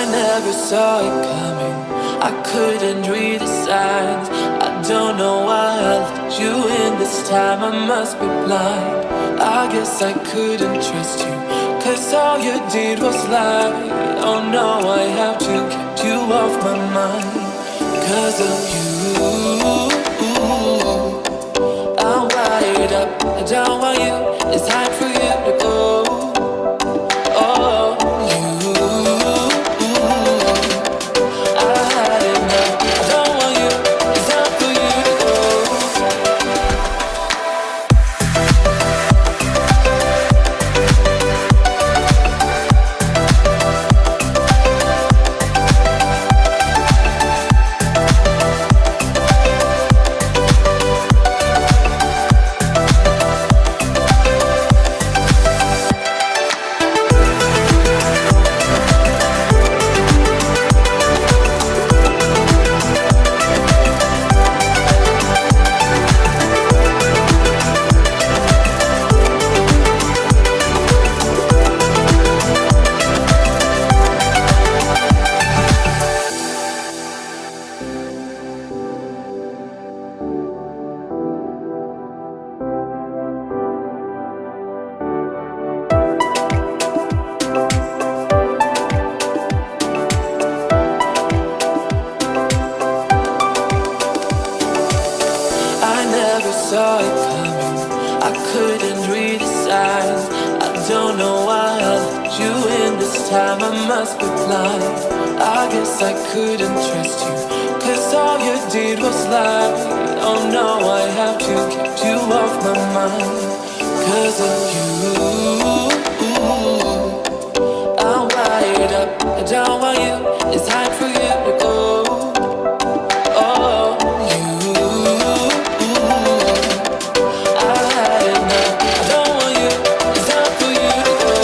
Never saw it coming, I couldn't read the signs. I don't know why I let you in this time, I must be blind. I guess I couldn't trust you, cause all you did was lie. Oh no, I have to keep you off my mind. Cause of you, I'm wired up, I don't want you, it's time for you to go. Saw it coming, I couldn't read the signs. I don't know why I let you in this time, I must be blind. I guess I couldn't trust you, cause all did was lie. Oh no, I have to keep you off my mind. 'Cause of you, I'm wired up. I don't want you, it's time for you to go. Oh, you, I had enough. I don't want you, it's time for you to go.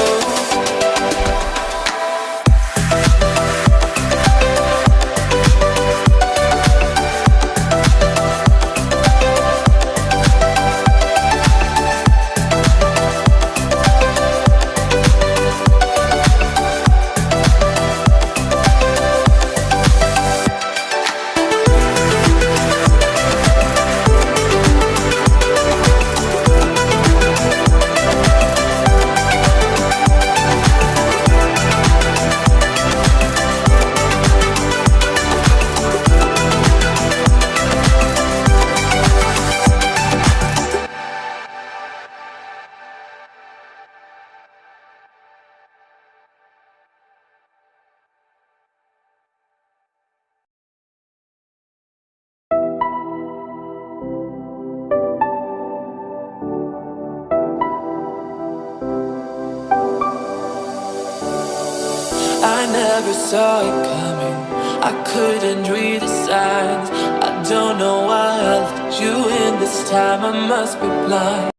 I never saw it coming. I couldn't read the signs. I don't know why I let you in this time. I must be blind.